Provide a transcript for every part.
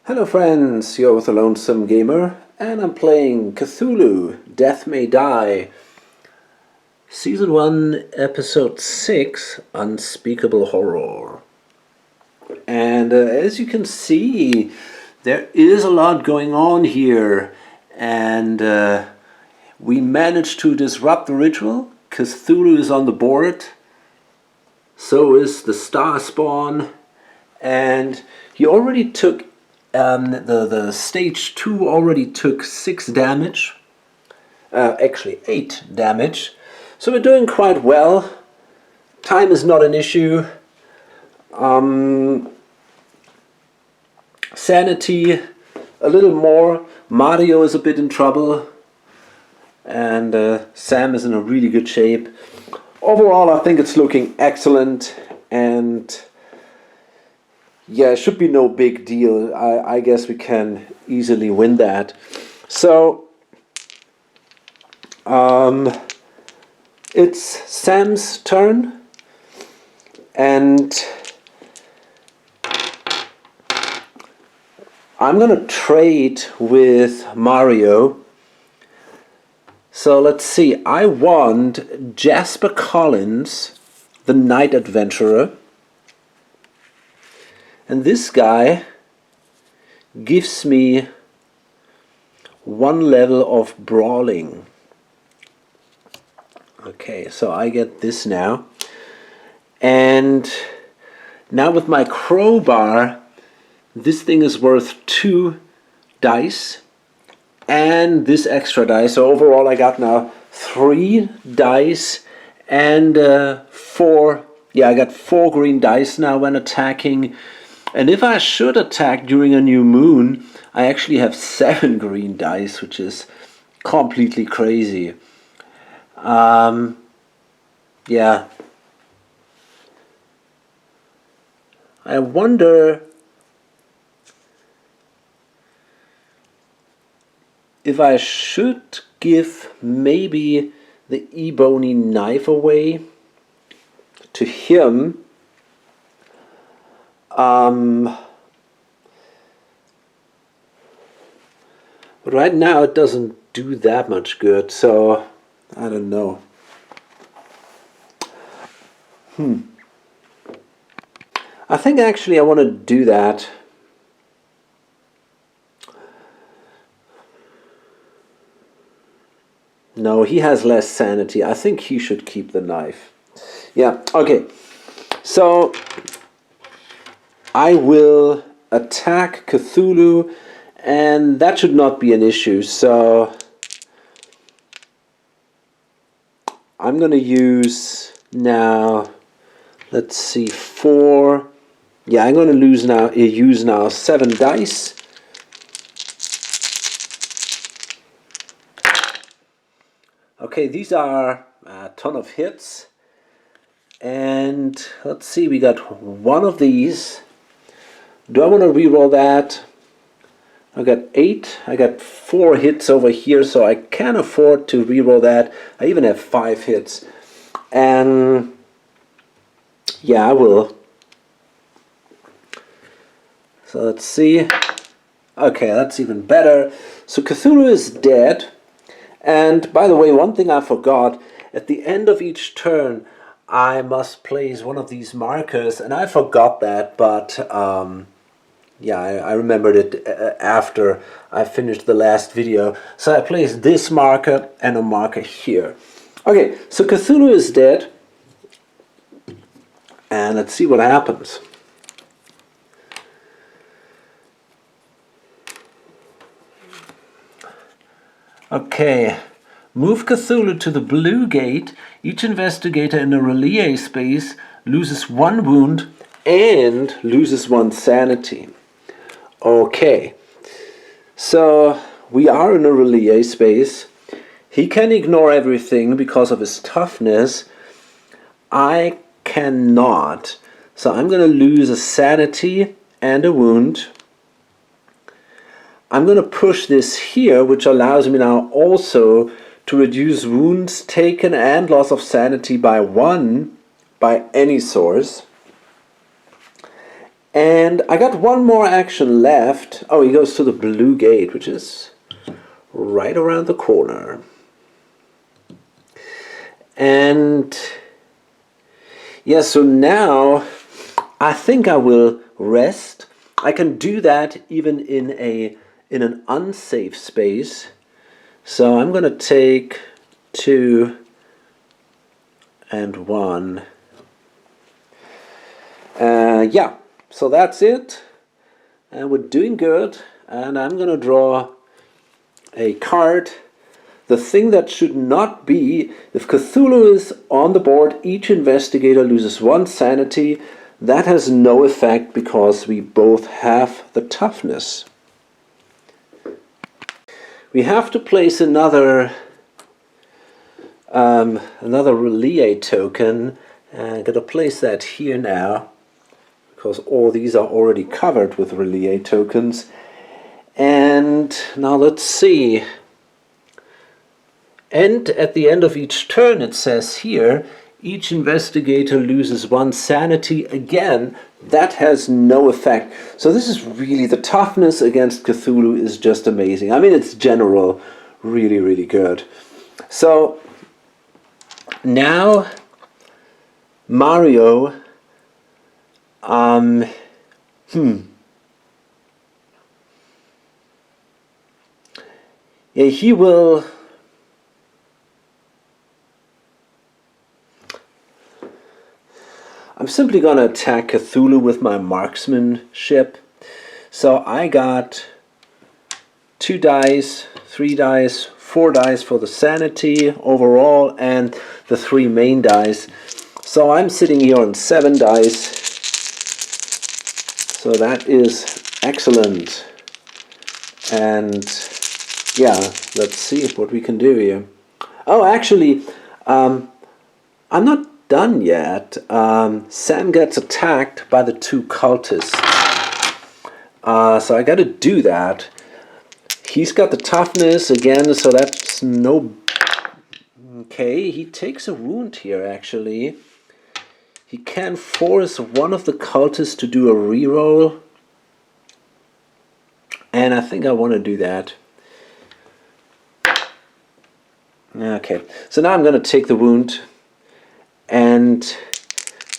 Hello friends, you're with the Lonesome Gamer, and I'm playing Cthulhu, Death May Die, Season 1, Episode 6, Unspeakable Horror. And as you can see, there is a lot going on here, and we managed to disrupt the ritual. Cthulhu is on the board, so is the Star Spawn, and he already took the stage 2 already took 6 damage, actually 8 damage, so we're doing quite well. Time is not an issue. Sanity a little more. Mario is a bit in trouble, and Sam is in a really good shape. Overall, I think it's looking excellent, and yeah, it should be no big deal. I guess we can easily win that. So, it's Sam's turn, and I'm gonna trade with Mario. So let's see, I want Jasper Collins, the Night Adventurer. And this guy gives me 1 level of brawling. Okay, so I get this now. And now with my crowbar, this thing is worth 2 dice. And this extra dice. So overall I got now 3 dice and 4. Yeah, I got 4 green dice now when attacking. And if I should attack during a new moon, I actually have 7 green dice, which is completely crazy. Yeah. I wonder if I should give maybe the ebony knife away to him. But right now it doesn't do that much good, so I don't know. I think actually I want to do that. No, he has less sanity. I think he should keep the knife. Yeah, okay. So I will attack Cthulhu, and that should not be an issue. So I'm going to use now, let's see, 4. Yeah, I'm going to use now 7 dice. Okay, these are a ton of hits. And let's see, we got 1 of these. Do I want to reroll that? I got 8. I got 4 hits over here, so I can afford to reroll that. I even have 5 hits. And yeah, I will. So let's see. Okay, that's even better. So Cthulhu is dead. And by the way, one thing I forgot, at the end of each turn I must place one of these markers, and I forgot that, but yeah, I remembered it after I finished the last video. So I placed this marker and a marker here. Okay, so Cthulhu is dead, and let's see what happens. Okay, move Cthulhu to the blue gate. Each investigator in a relay space loses 1 wound and loses 1 sanity. Okay, so we are in a relay space. He can ignore everything because of his toughness. I cannot. So I'm going to lose a sanity and a wound. I'm going to push this here, which allows me now also to reduce wounds taken and loss of sanity by 1 by any source. And I got one more action left. Oh, he goes to the blue gate, which is right around the corner. And yeah, so now I think I will rest. I can do that even in an unsafe space. So I'm going to take 2 and 1. Yeah, so that's it. And we're doing good. And I'm going to draw a card. The thing that should not be, if Cthulhu is on the board, each investigator loses 1 sanity. That has no effect because we both have the toughness. We have to place another relay token. I'm going to place that here now, because all these are already covered with relay tokens. And now let's see. And at the end of each turn, it says here, each investigator loses 1 sanity. Again, that has no effect. So this is really, the toughness against Cthulhu is just amazing. I mean, it's general, really, really good. So now Mario, yeah, he will. I'm simply going to attack Cthulhu with my marksmanship. So I got 2 dice, 3 dice, 4 dice for the sanity overall, and the 3 main dice. So I'm sitting here on 7 dice. So that is excellent. And yeah, let's see what we can do here. Oh, actually, I'm not done yet. Sam gets attacked by the 2 cultists. So I got to do that. He's got the toughness again, so that's no... Okay, he takes a wound here, actually. He can force one of the cultists to do a reroll. And I think I want to do that. Okay, so now I'm going to take the wound and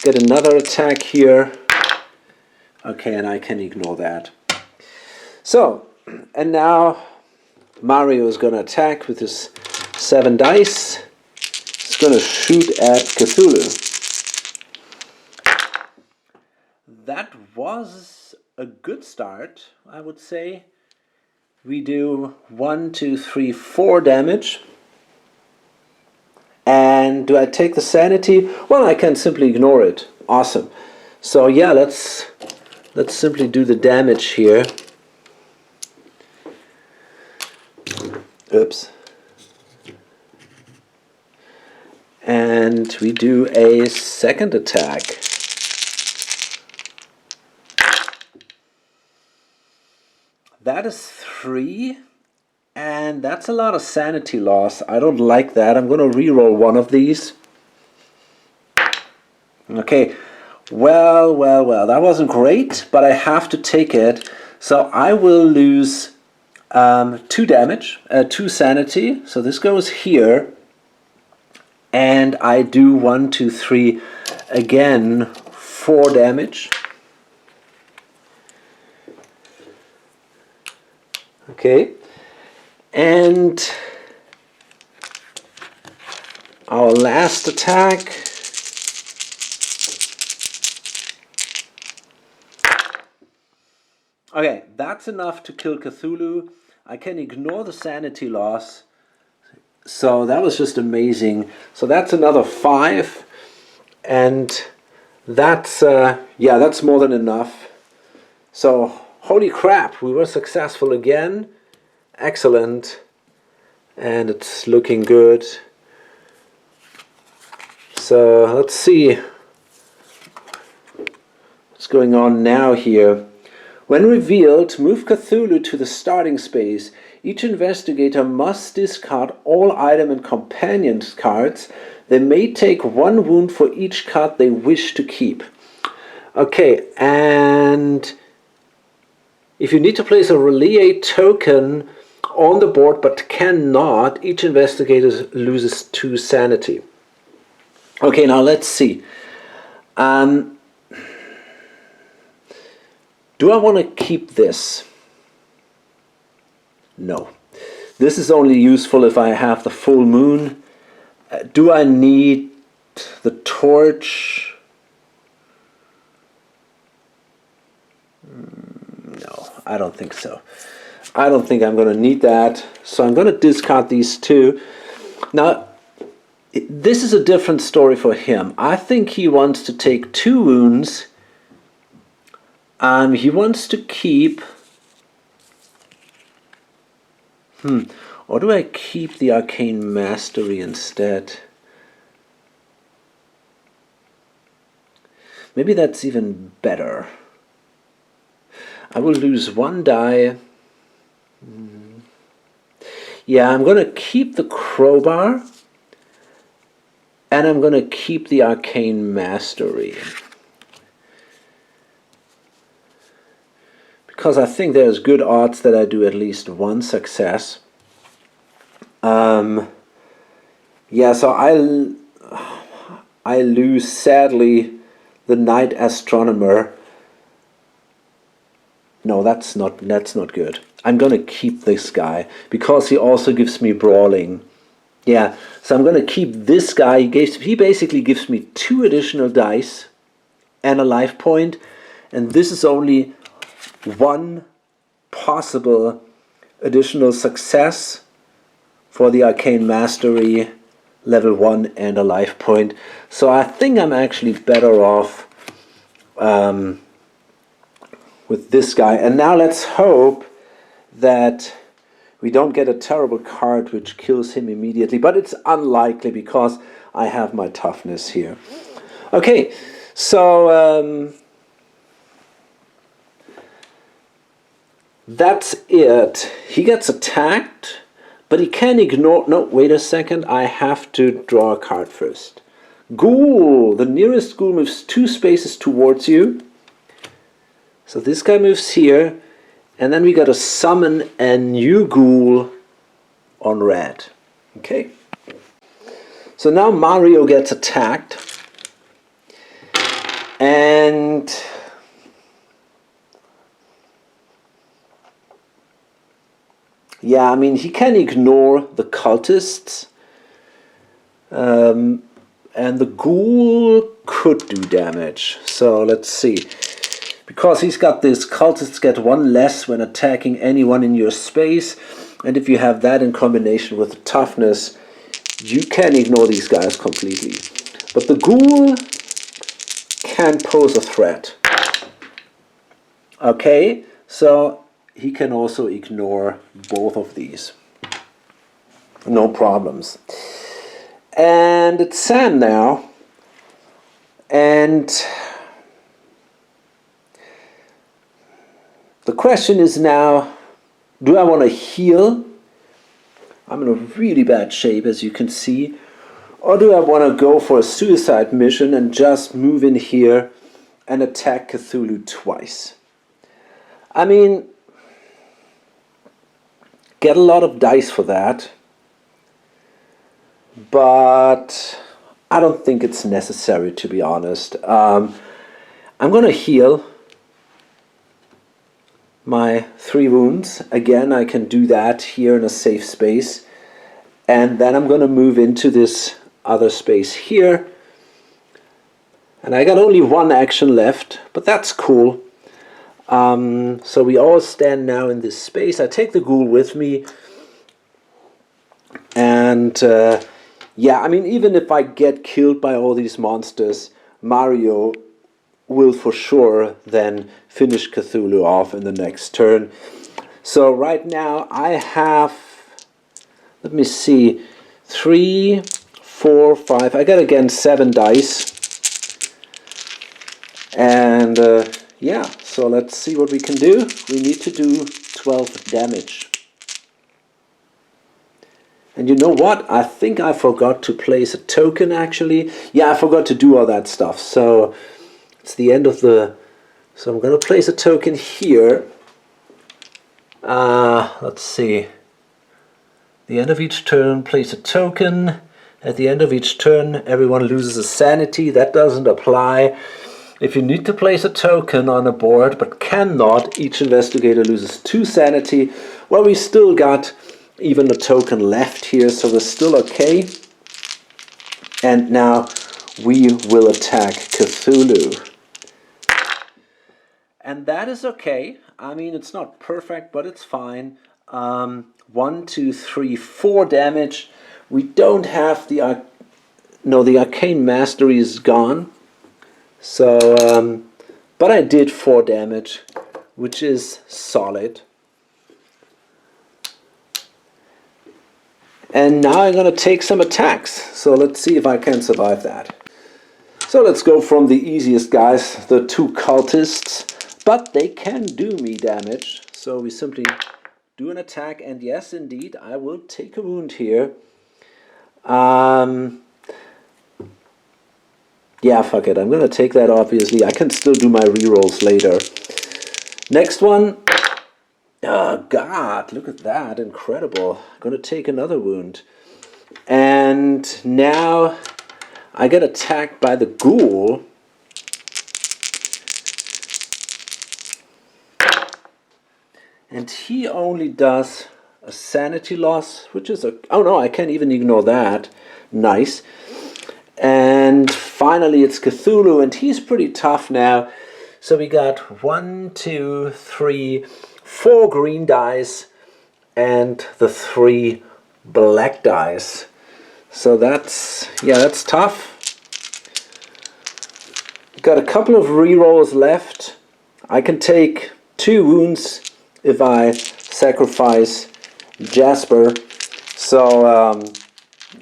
get another attack here. Okay, and I can ignore that. So, and now Mario is going to attack with his 7 dice. He's going to shoot at Cthulhu. That was a good start, I would say. We do 1, 2, 3, 4 damage. And do I take the sanity? Well, I can simply ignore it. Awesome. So yeah, let's simply do the damage here. Oops. And we do a second attack. That is 3. And that's a lot of sanity loss. I don't like that. I'm going to reroll one of these. Okay. Well. That wasn't great, but I have to take it. So I will lose 2 damage, 2 sanity. So this goes here. And I do 1, 2, 3 again, 4 damage. Okay. And our last attack. Okay, that's enough to kill Cthulhu. I can ignore the sanity loss. So that was just amazing. So that's another 5. And that's, yeah, that's more than enough. So, holy crap, we were successful again. Excellent. And it's looking good. So let's see what's going on now here. When revealed, move Cthulhu to the starting space. Each investigator must discard all item and companion cards. They may take 1 wound for each card they wish to keep. Okay, and if you need to place a relay token on the board but cannot, each investigator loses 2 sanity. Okay, now let's see. Do I want to keep this? No. This is only useful if I have the full moon. Do I need the torch? No, I don't think so. I don't think I'm going to need that. So I'm going to discard these 2. Now, this is a different story for him. I think he wants to take 2 wounds. He wants to keep... Or do I keep the Arcane Mastery instead? Maybe that's even better. I will lose 1 die. Yeah, I'm going to keep the crowbar. And I'm going to keep the Arcane Mastery. Because I think there's good odds that I do at least 1 success. Yeah, so I lose, sadly, the Night Astronomer. No, that's not good. I'm going to keep this guy, because he also gives me Brawling. Yeah, so I'm going to keep this guy. He basically gives me 2 additional dice and a life point, and this is only 1 possible additional success for the Arcane Mastery level 1 and a life point. So I think I'm actually better off with this guy. And now let's hope that we don't get a terrible card which kills him immediately, but it's unlikely because I have my toughness here. Okay, so that's it. He gets attacked, but he can ignore... No, wait a second, I have to draw a card first. Ghoul! The nearest ghoul moves 2 spaces towards you. So this guy moves here. And then we got to summon a new ghoul on red. Okay. So now Mario gets attacked. And yeah, I mean, he can ignore the cultists. And the ghoul could do damage. So let's see. Because he's got this, cultists get 1 less when attacking anyone in your space. And if you have that in combination with the toughness, you can ignore these guys completely. But the ghoul can pose a threat. Okay, so he can also ignore both of these. No problems. And it's Sam now. And the question is now, do I want to heal? I'm in a really bad shape, as you can see. Or do I want to go for a suicide mission and just move in here and attack Cthulhu twice? I mean, get a lot of dice for that. But I don't think it's necessary, to be honest. I'm going to heal my 3 wounds. Again, I can do that here in a safe space. And then I'm going to move into this other space here. And I got only 1 action left, but that's cool. So we all stand now in this space. I take the ghoul with me. And yeah, I mean, even if I get killed by all these monsters, Mario will for sure then finish Cthulhu off in the next turn. So right now I have, let me see, 3, 4, 5, I got again 7 dice. And yeah, so let's see what we can do. We need to do 12 damage. And you know what? I think I forgot to place a token actually. Yeah, I forgot to do all that stuff. So It's the end of the... So I'm going to place a token here. Let's see. The end of each turn, place a token. At the end of each turn, everyone loses a sanity. That doesn't apply. If you need to place a token on a board but cannot, each investigator loses 2 sanity. Well, we still got even a token left here, so we're still okay. And now we will attack Cthulhu. And that is okay. I mean, it's not perfect, but it's fine. 1, 2, 3, 4 damage. We don't have the... No, the Arcane Mastery is gone. So, but I did 4 damage, which is solid. And now I'm going to take some attacks. So let's see if I can survive that. So let's go from the easiest guys, the 2 cultists. But they can do me damage. So we simply do an attack. And yes, indeed, I will take a wound here. Yeah, fuck it. I'm going to take that, obviously. I can still do my rerolls later. Next one. Oh, God. Look at that. Incredible. I'm going to take another wound. And now I get attacked by the ghoul. And he only does a sanity loss, which is a... Oh, no, I can't even ignore that. Nice. And finally it's Cthulhu, and he's pretty tough now. So we got 1, 2, 3, 4 green dice and the 3 black dice. So that's, yeah, that's tough. Got a couple of rerolls left. I can take 2 wounds if I sacrifice Jasper. So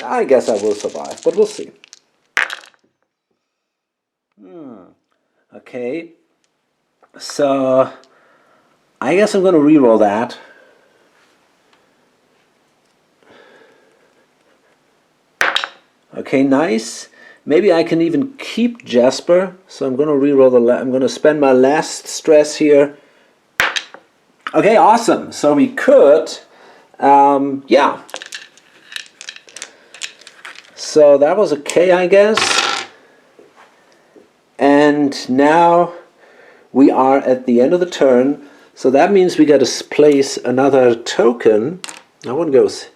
I guess I will survive, but we'll see. Okay, so I guess I'm going to reroll that. Okay, nice. Maybe I can even keep Jasper. So I'm going to reroll I'm going to spend my last stress here. Okay, awesome. So we could, yeah. So that was okay, I guess. And now we are at the end of the turn. So that means we got to place another token. Now one goes...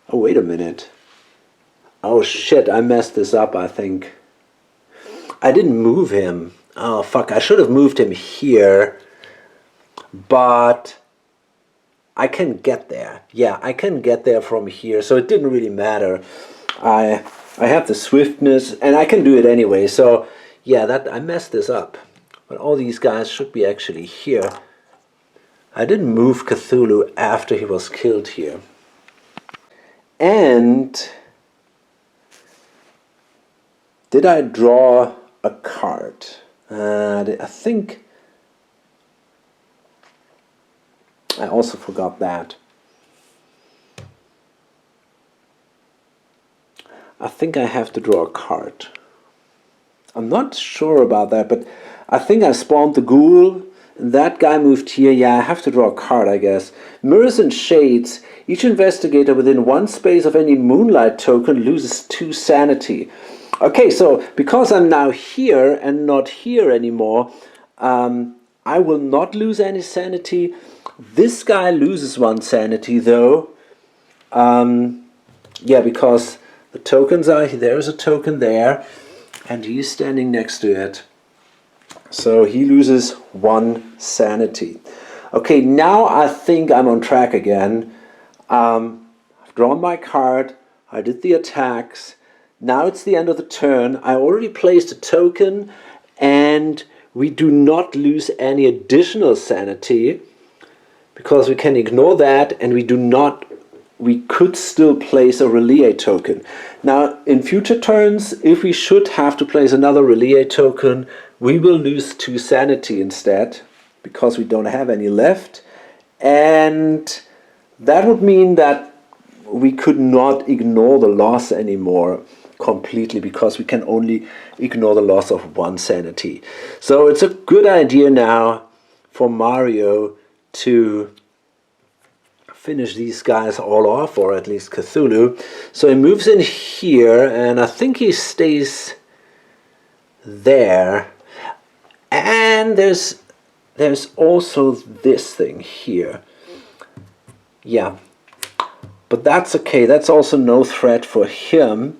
Oh, wait a minute. Oh shit, I messed this up, I think. I didn't move him. Oh fuck, I should have moved him here. But I can get there. Yeah, I can get there from here, so it didn't really matter. I have the swiftness, and I can do it anyway. So yeah, that I messed this up. But all these guys should be actually here. I didn't move Cthulhu after he was killed here. And did I draw a card? I think I also forgot that. I think I have to draw a card. I'm not sure about that, but I think I spawned the ghoul. And that guy moved here. Yeah, I have to draw a card, I guess. Mirrors and shades. Each investigator within 1 space of any moonlight token loses 2 sanity. Okay, so because I'm now here and not here anymore, I will not lose any sanity. This guy loses 1 sanity though. Yeah, because the tokens are, there's a token there, and he's standing next to it. So he loses 1 sanity. Okay, now I think I'm on track again. I've drawn my card, I did the attacks. Now it's the end of the turn. I already placed a token, and we do not lose any additional sanity because we can ignore that, and we could still place a relay token. Now in future turns, if we should have to place another relay token, we will lose 2 sanity instead because we don't have any left, and that would mean that we could not ignore the loss anymore. completely, because we can only ignore the loss of 1 sanity. So it's a good idea now for Mario to finish these guys all off, or at least Cthulhu. So he moves in here, and I think he stays there. And there's also this thing here. Yeah, but that's okay. That's also no threat for him.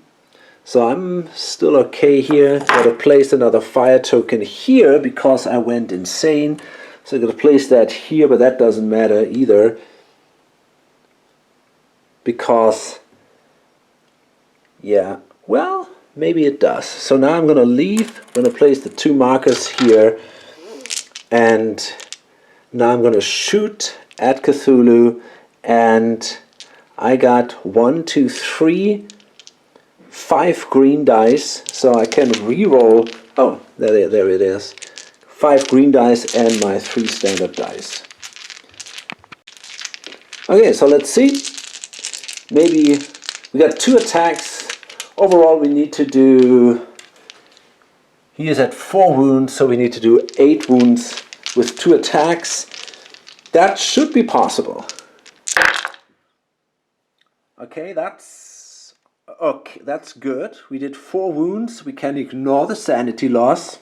So I'm still okay here. Gotta place another fire token here because I went insane. So I'm gonna place that here, but that doesn't matter either. Because, yeah, well, maybe it does. So now I'm gonna leave. I'm gonna place the 2 markers here. And now I'm gonna shoot at Cthulhu. And I got 1, 2, 3, 5 green dice, so I can re-roll. Oh, there it is. 5 green dice and my 3 standard dice. Okay, so let's see. Maybe we got 2 attacks. Overall, we need to do. He is at 4 wounds, so we need to do 8 wounds with 2 attacks. That should be possible. Okay, that's good. We did 4 wounds. We can ignore the sanity loss.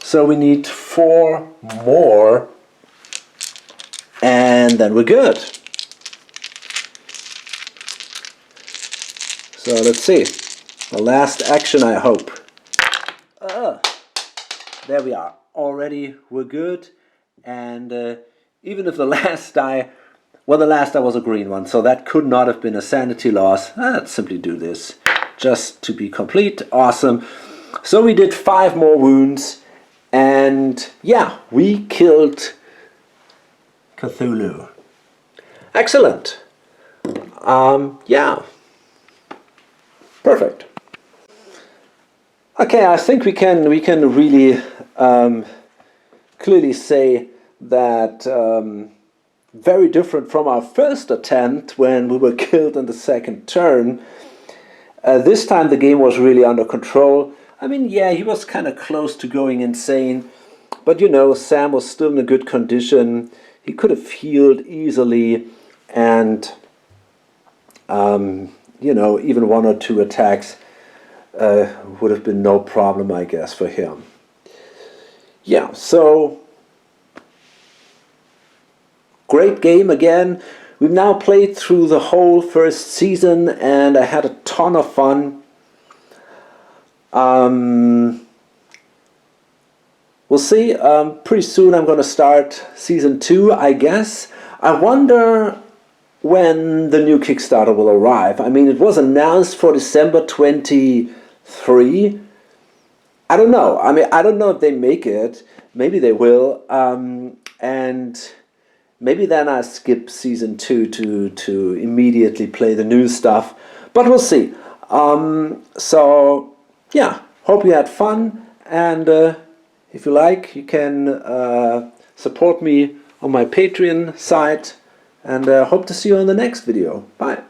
So we need 4 more, and then we're good. So let's see. The last action, I hope. There we are. Already we're good. And even if the last die. Well, the last die was a green one, so that could not have been a sanity loss. Let's simply do this, just to be complete. Awesome. So we did 5 more wounds, and yeah, we killed Cthulhu. Excellent. Yeah. Perfect. Okay, I think we can really clearly say that. Very different from our first attempt when we were killed in the second turn. This time the game was really under control. I mean, yeah, he was kind of close to going insane, but you know, Sam was still in a good condition. He could have healed easily, and you know, even 1 or 2 attacks would have been no problem, I guess, for him. Yeah, so great game again. We've now played through the whole first season, and I had a ton of fun. We'll see. Pretty soon I'm going to start season 2, I guess. I wonder when the new Kickstarter will arrive. I mean, it was announced for December 23. I don't know. I mean, I don't know if they make it. Maybe they will. And maybe then I skip season 2 to immediately play the new stuff. But we'll see. So, yeah, hope you had fun. And if you like, you can support me on my Patreon site. And hope to see you on the next video. Bye.